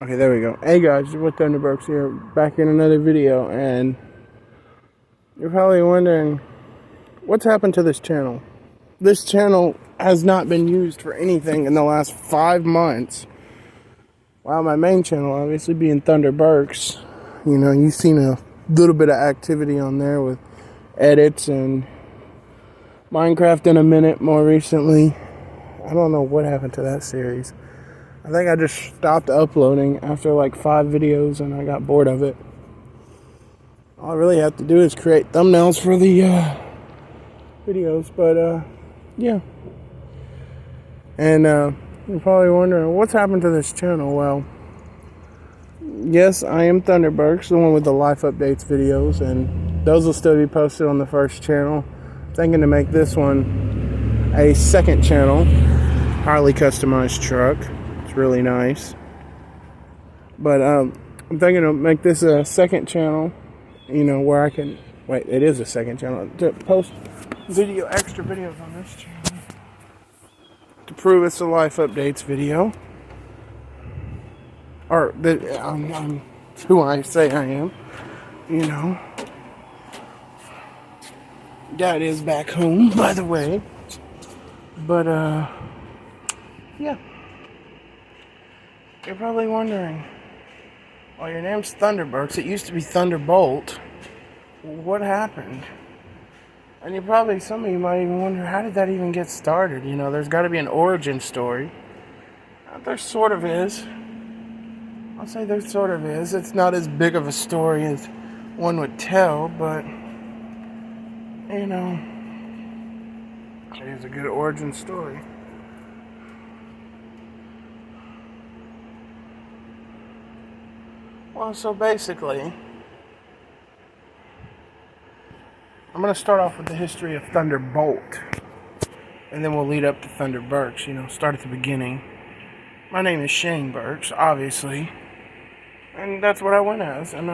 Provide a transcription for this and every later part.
Okay, there we go. Hey guys, it's with Thunderburks here, back in another video, and you're probably wondering, what's happened to this channel? This channel has not been used for anything in the last 5 months. While my main channel, obviously being Thunderburks, you know, you've seen a little bit of activity on there with edits and Minecraft in a minute more recently. I don't know what happened to that series. I think I just stopped uploading after like 5 videos and I got bored of it. All I really have to do is create thumbnails for the videos, but yeah. And you're probably wondering, what's happened to this channel? Well, yes, I am Thunderburks, the one with the life updates videos, and those will still be posted on the first channel. I'm thinking to make this one a second channel, highly customized truck. Really nice, but I'm thinking to make this a second channel, you know, where I can it is a second channel to post extra videos on this channel to prove it's a life updates video, or that I'm who I say I am, you know. Dad is back home, by the way, but yeah. You're probably wondering, well, your name's Thunderburks. It used to be Thunderbolt. What happened? And some of you might even wonder, how did that even get started? You know, there's got to be an origin story. There sort of is. I'll say there sort of is. It's not as big of a story as one would tell, but, you know, it is a good origin story. Well, so basically, I'm going to start off with the history of Thunderbolt, and then we'll lead up to Thunderburks, you know, start at the beginning. My name is Shane Burks, obviously, and that's what I went as, and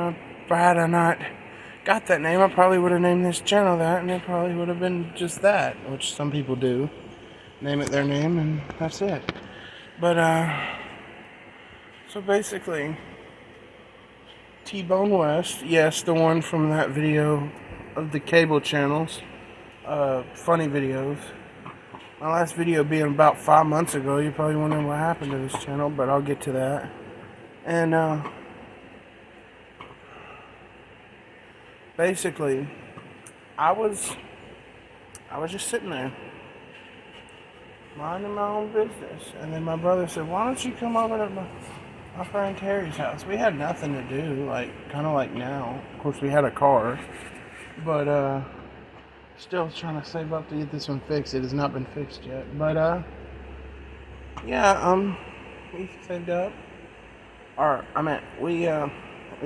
had I not got that name, I probably would have named this channel that, and it probably would have been just that, which some people do, name it their name, and that's it. But, so basically, T-Bone West, yes, the one from that video of the cable channels, funny videos. My last video being about 5 months ago. You're probably wondering what happened to this channel, but I'll get to that. And basically, I was just sitting there, minding my own business, and then my brother said, "Why don't you come over to my friend Terry's house?" We had nothing to do, kind of like now. Of course, we had a car, but still trying to save up to get this one fixed. It has not been fixed yet, but yeah, we saved up. We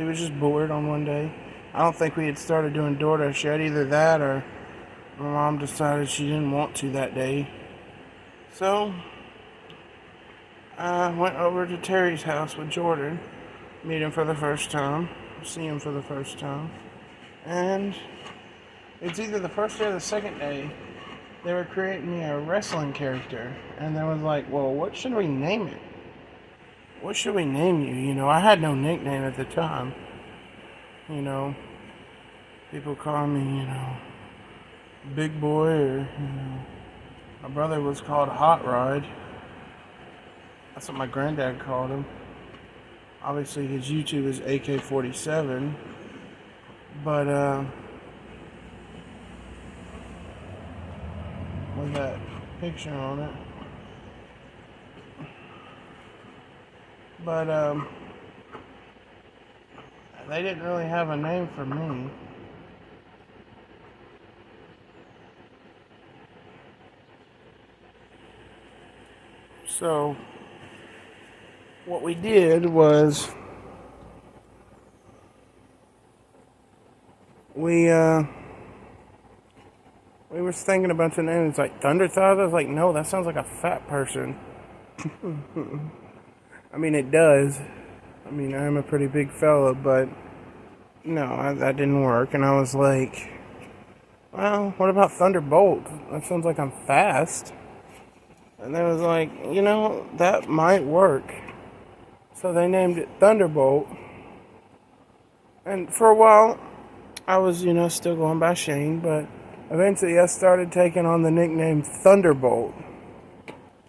was just bored on one day. I don't think we had started doing DoorDash yet. Either that, or my mom decided she didn't want to that day. So I went over to Terry's house with Jordan, meet him for the first time, see him for the first time, and it's either the first day or the second day, they were creating me a wrestling character, and they was like, well, what should we name it? What should we name you? You know, I had no nickname at the time. You know, people call me, you know, Big Boy, or, you know, my brother was called Hot Rod. That's what my granddad called him. Obviously, his YouTube is AK-47, but with that picture on it. But they didn't really have a name for me. So what we did was we were thinking about the name. It's like Thunder Thighs. I was like, no, that sounds like a fat person. I mean, it does. I mean, I'm a pretty big fella, but no, that didn't work. And I was like, well, what about Thunderbolt? That sounds like I'm fast. And they was like, you know, that might work. So they named it Thunderbolt. And for a while, I was, still going by Shane, but eventually I started taking on the nickname Thunderbolt.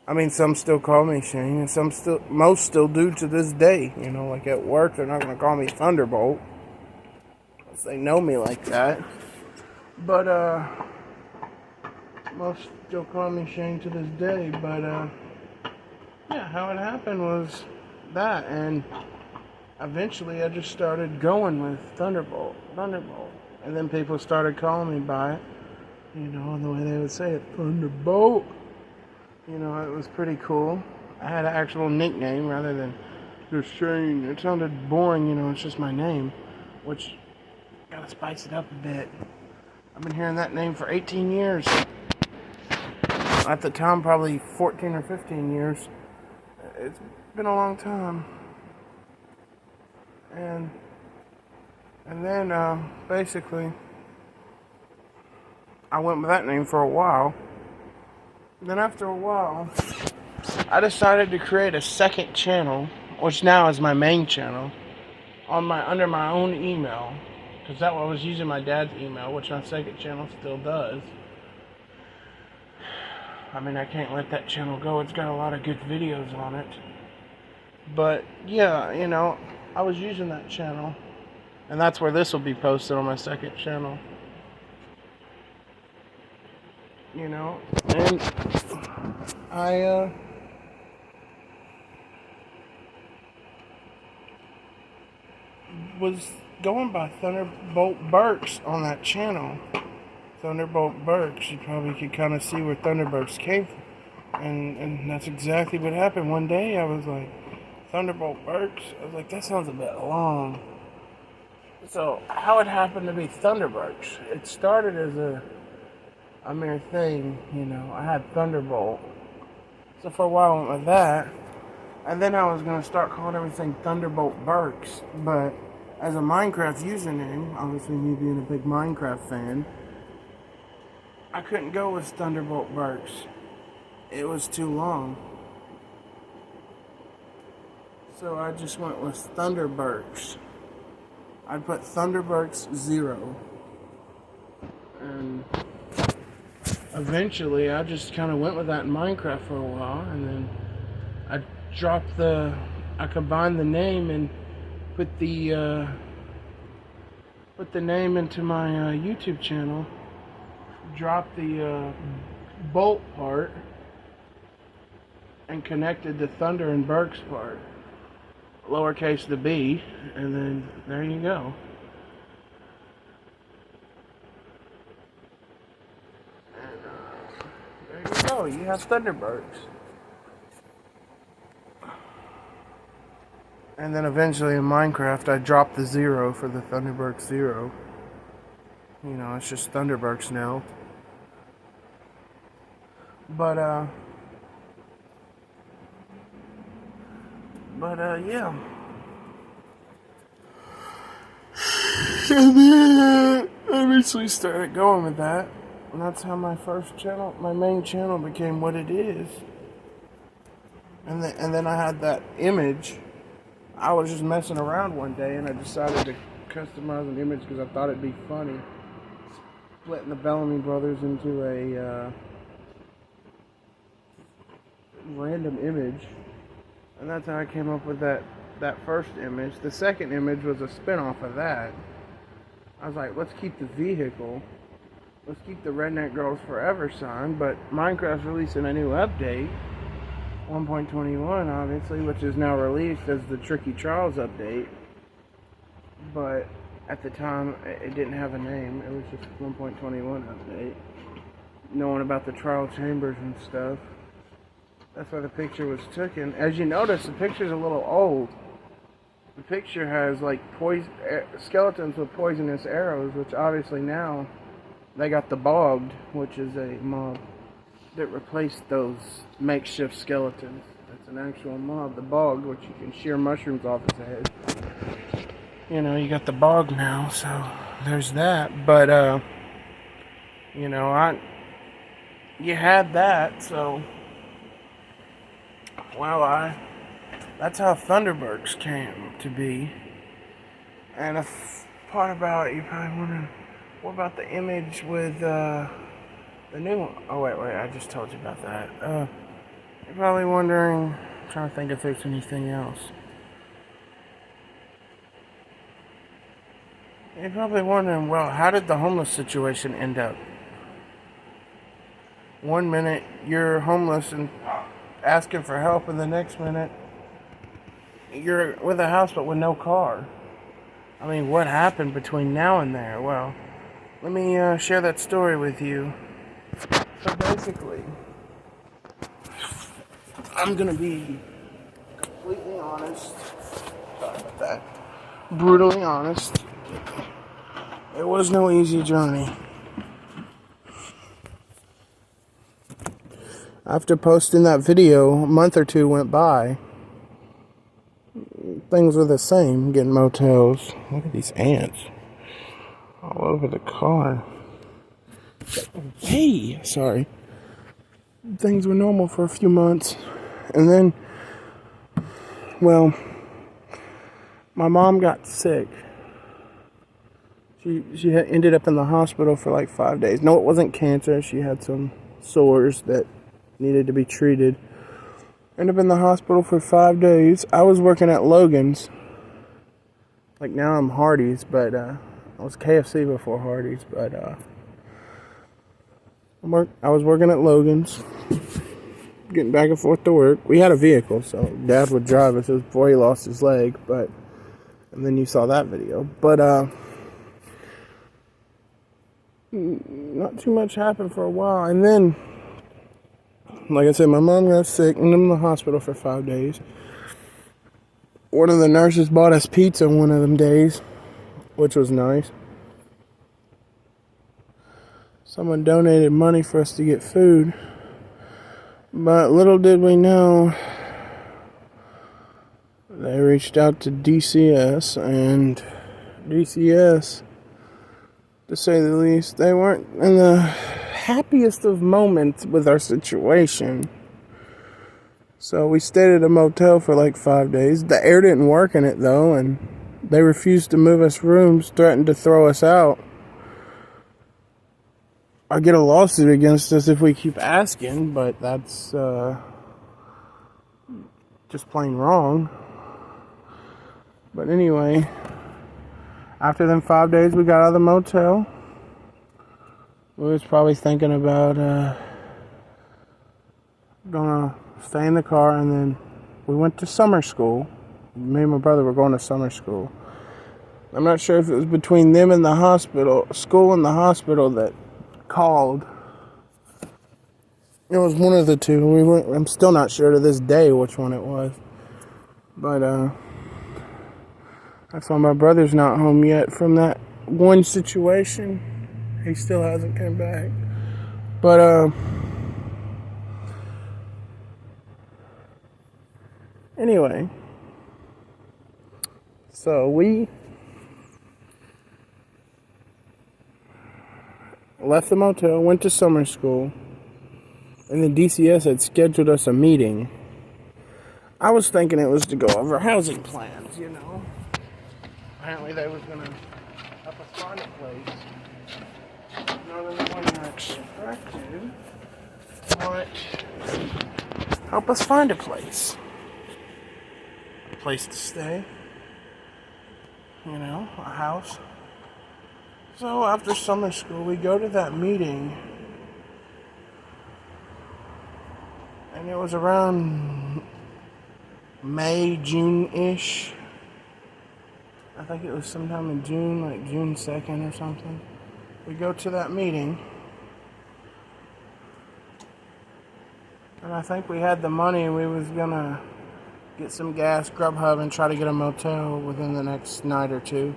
I mean, some still call me Shane, and most still do to this day. Like at work, they're not going to call me Thunderbolt, unless they know me like that. But, most still call me Shane to this day. But, yeah, how it happened was that, and eventually I just started going with Thunderbolt. And then people started calling me by it, the way they would say it, Thunderbolt. It was pretty cool. I had an actual nickname rather than just Shane. It sounded boring, it's just my name, which gotta spice it up a bit. I've been hearing that name for 18 years. At the time, probably 14 or 15 years. It's been a long time. And then, basically, I went with that name for a while. Then after a while, I decided to create a second channel, which now is my main channel, under my own email, because that one was using my dad's email, which my second channel still does. I mean, I can't let that channel go. It's got a lot of good videos on it. But yeah, I was using that channel, and that's where this will be posted on my second channel. And I was going by Thunderbolt Burks on that channel. Thunderbolt Burks. You probably could kind of see where Thunderbolts came from. And that's exactly what happened. One day I was like, Thunderbolt Burks? I was like, that sounds a bit long. So how it happened to be Thunderbolts? It started as a mere thing, I had Thunderbolt. So for a while I went with that. And then I was going to start calling everything Thunderbolt Burks. But as a Minecraft username, obviously me being a big Minecraft fan, I couldn't go with Thunderbolt Burks. It was too long. So I just went with Thunderburks. I put Thunderburks 0. And eventually I just kind of went with that in Minecraft for a while, and then I combined the name and put the name into my YouTube channel, dropped the bolt part, and connected the Thunder and Burks part, lowercase the B, and then there you go. Oh, you have Thunderburks. And then eventually in Minecraft, I dropped the 0 for the Thunderburks 0. It's just Thunderburks now. But, yeah. And then I eventually started going with that. And that's how my main channel became what it is. And then I had that image. I was just messing around one day and I decided to customize an image because I thought it'd be funny. Splitting the Bellamy Brothers into a random image. And that's how I came up with that first image. The second image was a spin-off of that. I was like, let's keep the vehicle. Let's keep the Redneck Girls Forever sign, but Minecraft's releasing a new update, 1.21 obviously, which is now released as the Tricky Trials update. But at the time, it didn't have a name. It was just 1.21 update. Knowing about the trial chambers and stuff. That's why the picture was taken. As you notice, the picture's a little old. The picture has like skeletons with poisonous arrows, which obviously now they got the Bogged, which is a mob that replaced those makeshift skeletons. That's an actual mob, the Bogged, which you can shear mushrooms off his head. You got the Bogged now, so there's that. But, you had that, so, well, I That's how Thunderburks came to be. And a part about it, you probably wondering, what about the image with the new one? Oh, wait, I just told you about that. You're probably wondering, I'm trying to think if there's anything else. You're probably wondering, well, how did the homeless situation end up? One minute you're homeless and asking for help, and the next minute you're with a house but with no car. I mean, what happened between now and there? Well, let me share that story with you. So basically, I'm gonna be completely honest. Sorry about that. Brutally honest. It was no easy journey. After posting that video, a month or two went by. Things were the same, getting motels. Look at these ants all over the car. Hey, sorry. Things were normal for a few months. And then, well, my mom got sick. She had ended up in the hospital for like 5 days. No, it wasn't cancer. She had some sores that needed to be treated. Ended up in the hospital for 5 days. I was working at Logan's. Like now I'm Hardee's, but I was KFC before Hardee's. But I was working at Logan's, getting back and forth to work. We had a vehicle, so Dad would drive us before he lost his leg. And then you saw that video. But not too much happened for a while, and then, like I said, my mom got sick and I'm in the hospital for 5 days. One of the nurses bought us pizza one of them days, which was nice. Someone donated money for us to get food. But little did we know, they reached out to DCS, and DCS, to say the least, they weren't in the happiest of moments with our situation. So we stayed at a motel for like 5 days. The air didn't work in it though, and they refused to move us rooms, threatened to throw us out or get a lawsuit against us if we keep asking, but that's just plain wrong. But anyway, after them 5 days, we got out of the motel. We was probably thinking about gonna stay in the car, and then we went to summer school. Me and my brother were going to summer school. I'm not sure if it was between them and the hospital, school and the hospital, that called. It was one of the two. I'm still not sure to this day which one it was. But that's why my brother's not home yet from that one situation. He still hasn't come back. But anyway, so we left the motel, went to summer school, and then DCS had scheduled us a meeting. I was thinking it was to go over housing plans, you know. Apparently they was going to help us find a place. Not in the one I expected, but help us find a place. A place to stay. You know, a house. So after summer school, we go to that meeting. And it was around May, June-ish. I think it was sometime in June, like June 2nd or something. We go to that meeting. And I think we had the money, and we was gonna get some gas, Grubhub, and try to get a motel within the next night or two.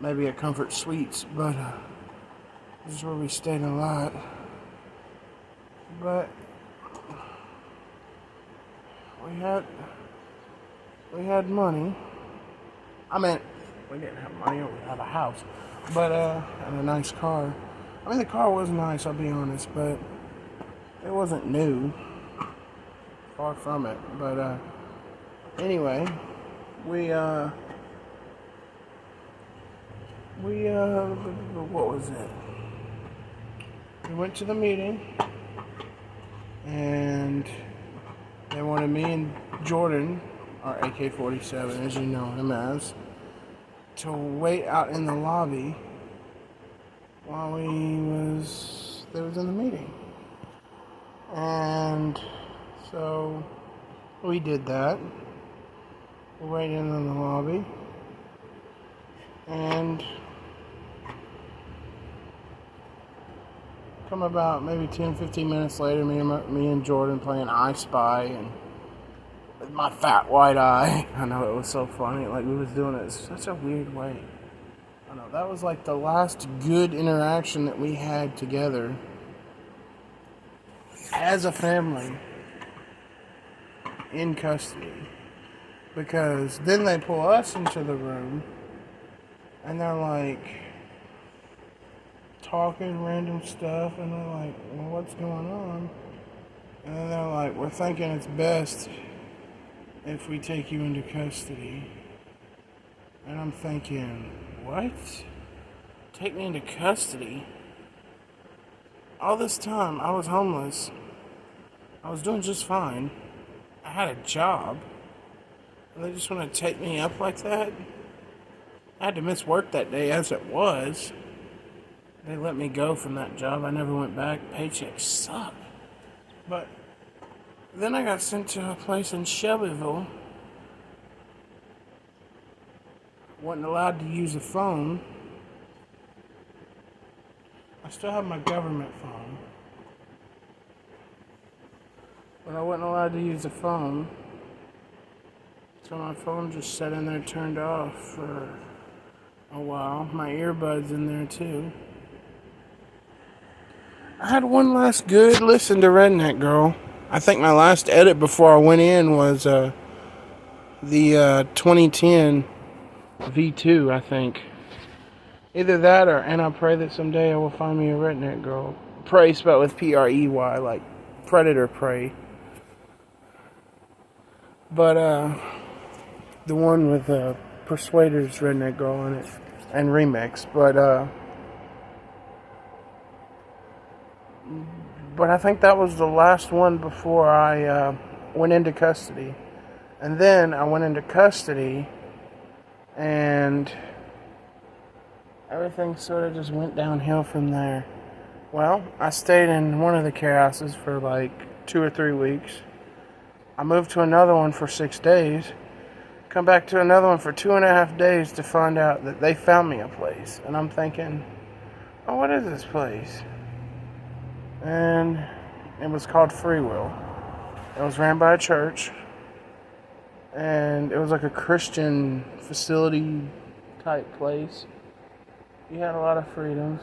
Maybe a Comfort Suites, but this is where we stayed a lot. But we had money. I mean, we didn't have money, we had a house, but and a nice car. I mean, the car was nice, I'll be honest, but it wasn't new. Far from it. But Anyway, we what was it? We went to the meeting, and they wanted me and Jordan, our AK-47, as you know him as, to wait out in the lobby while they was in the meeting. And so we did that. We waited in the lobby, and come about maybe 10-15 minutes later, me and Jordan playing I Spy, and with my fat white eye. I know, it was so funny. Like, we was doing it in such a weird way. I know, that was like the last good interaction that we had together as a family in custody. Because then they pull us into the room, and they're like talking random stuff, and they're like, well, what's going on? And then they're like, we're thinking it's best if we take you into custody. And I'm thinking, what? Take me into custody? All this time, I was homeless. I was doing just fine. I had a job. And they just want to take me up like that? I had to miss work that day as it was. They let me go from that job. I never went back. Paychecks suck. But then I got sent to a place in Shelbyville. Wasn't allowed to use a phone. I still have my government phone. But I wasn't allowed to use a phone. So my phone just sat in there turned off for a while. My earbuds in there too. I had one last good listen to Redneck Girl. I think my last edit before I went in was the 2010 V2, I think. Either that or And I Pray That Someday I Will Find Me a Redneck Girl. Prey spelled with P-R-E-Y, like predator prey. But the one with Persuader's Redneck Girl in it, and remix. But I think that was the last one before I went into custody. And then I went into custody, and everything sort of just went downhill from there. Well, I stayed in one of the care houses for like 2 or 3 weeks. I moved to another one for 6 days. Come back to another one for 2.5 days to find out that they found me a place. And I'm thinking, oh, what is this place? And it was called Free Will. It was ran by a church. And it was like a Christian facility type place. You had a lot of freedoms.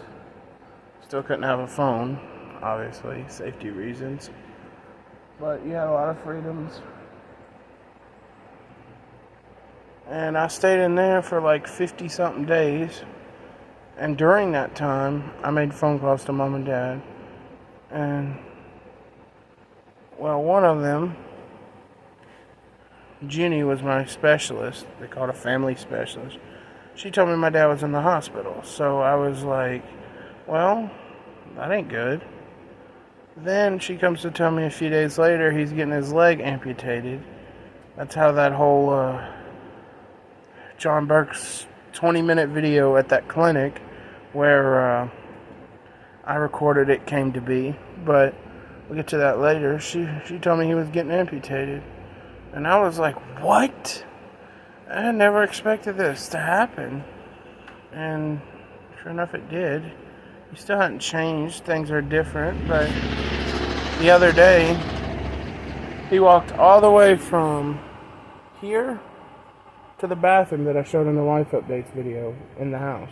Still couldn't have a phone, obviously, safety reasons. But you had a lot of freedoms. And I stayed in there for like 50-something days. And during that time, I made phone calls to Mom and Dad. And, well, one of them, Jenny, was my specialist. They called a family specialist. She told me my dad was in the hospital. So I was like, well, that ain't good. Then she comes to tell me a few days later he's getting his leg amputated. That's how that whole John Burke's 20-minute video at that clinic where I recorded it came to be. But we'll get to that later. She told me he was getting amputated. And I was like, what? I had never expected this to happen. And sure enough it did. He still hadn't changed. Things are different. But the other day, he walked all the way from here to the bathroom that I showed in the Life Updates video in the house.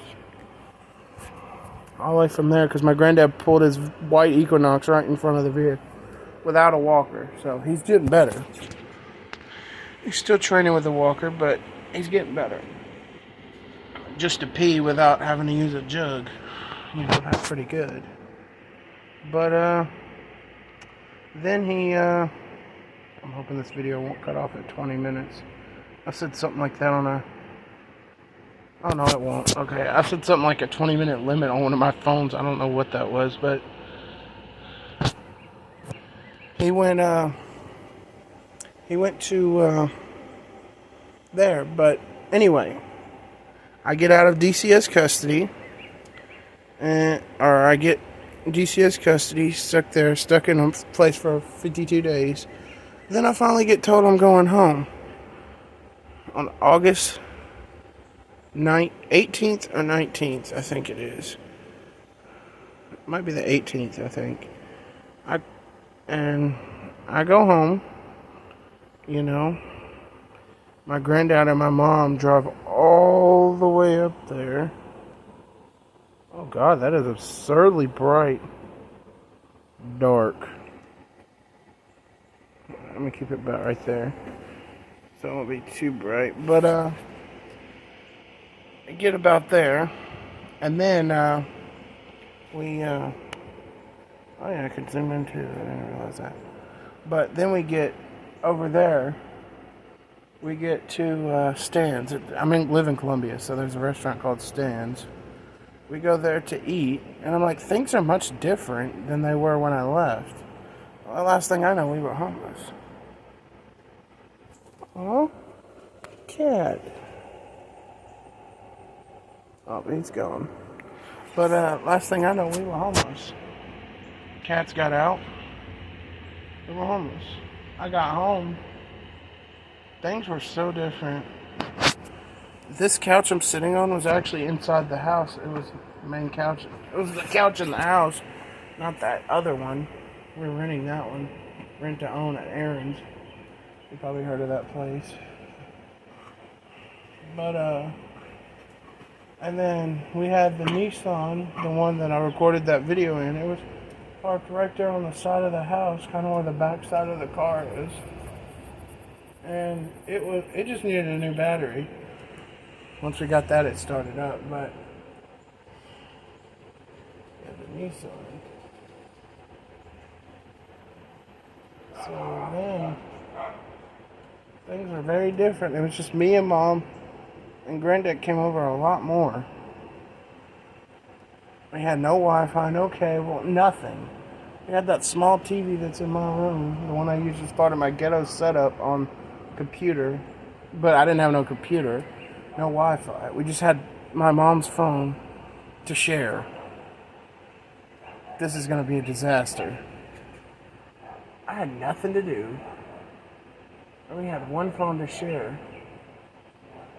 All the way from there, because my granddad pulled his white Equinox right in front of the vehicle without a walker. So he's getting better. He's still training with a walker, but he's getting better. Just to pee without having to use a jug. You know, that's pretty good. But, then he I'm hoping this video won't cut off at 20 minutes. I said something like that on a... Oh, no, it won't. Okay, I said something like a 20-minute limit on one of my phones. I don't know what that was, but... He went to, there, but anyway... I get out of DCS custody, or I get DCS custody, stuck in a place for 52 days. Then I finally get told I'm going home on August 18th or 19th, I think it is. It might be the 18th, I think. I go home, you know. My granddad and my mom drove all the way up there. Oh God, that is absurdly bright. Dark. Let me keep it about right there, so it won't be too bright. But I get about there, and then we oh yeah, I could zoom in too. I didn't realize that. But then we get over there. We get to Stan's. Live in Columbia, so there's a restaurant called Stan's. We go there to eat, and I'm like, things are much different than they were when I left. Well, the last thing I know, we were homeless. Oh, cat. Oh, he's gone. But last thing I know, we were homeless. Cats got out. We were homeless. I got home. Things were so different. This couch I'm sitting on was actually inside the house. It was the main couch. It was the couch in the house, not that other one. We were renting that one. Rent to own at Aaron's. You probably heard of that place. But, and then we had the Nissan, the one that I recorded that video in. It was parked right there on the side of the house, kind of where the back side of the car is. And it just needed a new battery. Once we got that, it started up, but yeah, the Nissan. So then things were very different. It was just me and Mom, and Granddad came over a lot more. We had no Wi-Fi, no cable, nothing. We had that small TV that's in my room, the one I used as part of my ghetto setup on computer, but I didn't have no computer, no Wi-Fi. We just had my mom's phone to share. This is going to be a disaster. I had nothing to do. I only had one phone to share.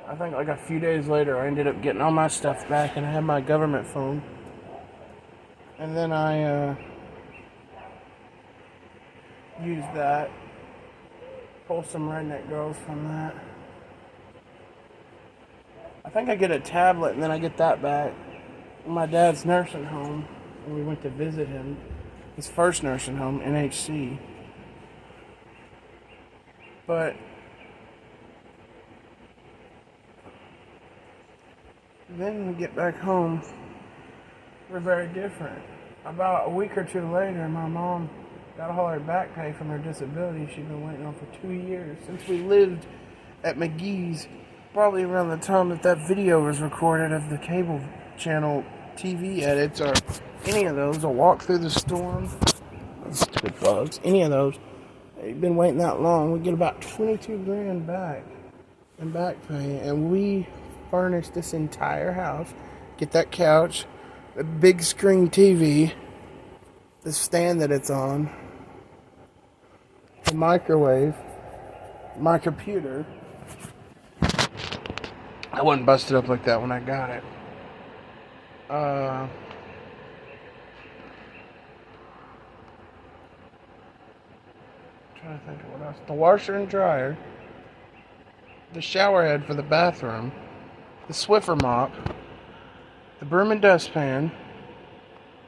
I think like a few days later, I ended up getting all my stuff back, and I had my government phone. And then I used that. Pull some redneck girls from that. I think I get a tablet and then I get that back. My dad's nursing home, and we went to visit him. His first nursing home, NHC. But then we get back home, we're very different. About a week or two later, my mom got all her back pay from her disability she'd been waiting on for 2 years. Since we lived at McGee's, probably around the time that video was recorded of the cable channel TV edits, or any of those, A Walk Through the Storm, stupid bugs, any of those. They've been waiting that long. We get about 22 grand back in back pay, and we furnished this entire house. Get that couch, the big screen TV, the stand that it's on, the microwave, my computer. I wasn't busted up like that when I got it. Trying to think of what else. The washer and dryer, the shower head for the bathroom, the Swiffer mop, the broom and dustpan.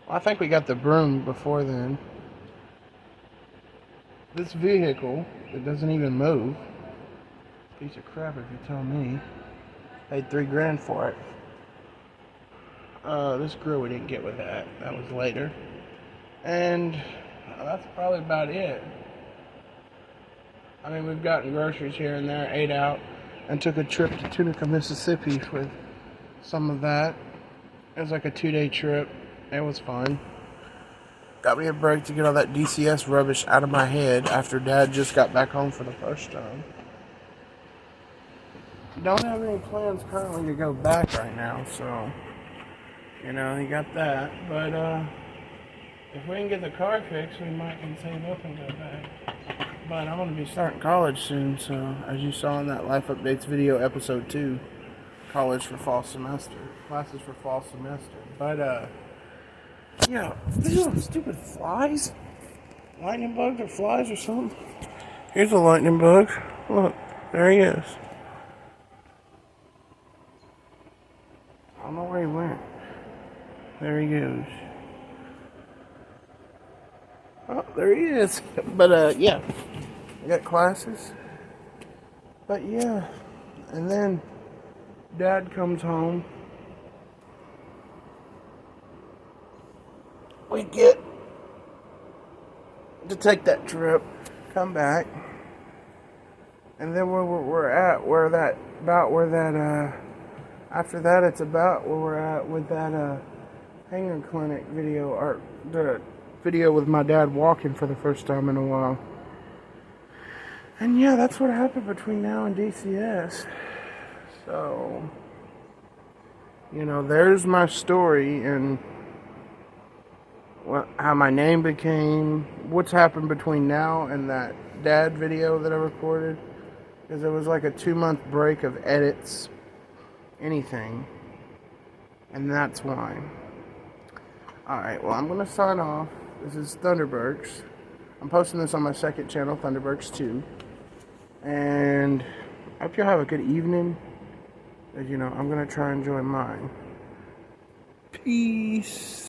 Well, I think we got the broom before then. This vehicle that doesn't even move. Piece of crap if you tell me. Paid $3 grand for it. This grill we didn't get with that. That was later. And that's probably about it. I mean, we've gotten groceries here and there, ate out, and took a trip to Tunica, Mississippi for some of that. It was like a 2-day trip. It was fun. Got me a break to get all that DCS rubbish out of my head after Dad just got back home for the first time. Don't have any plans currently to go back right now, so, you know, he got that. But, if we can get the car fixed, we might can save up and go back. But I'm going to be starting college soon, so as you saw in that Life Updates video, episode 2, college for fall semester, classes for fall semester. But, yeah, these are stupid flies. Lightning bugs or flies or something. Here's a lightning bug. Look, there he is. I don't know where he went. There he goes. Oh, there he is. But, yeah. I got classes. But, yeah. And then Dad comes home. We get to take that trip, come back. And then where we're at, after that, it's about where we're at with that, hanger clinic video, or the video with my dad walking for the first time in a while. And yeah, that's what happened between now and DCS. So, you know, there's my story and how my name became, what's happened between now and that dad video that I recorded. Because it was like a 2-month break of edits, anything. And that's why. Alright, well, I'm going to sign off. This is Thunderburks. I'm posting this on my second channel, Thunderburks 2. And I hope y'all have a good evening. As you know, I'm going to try and enjoy mine. Peace.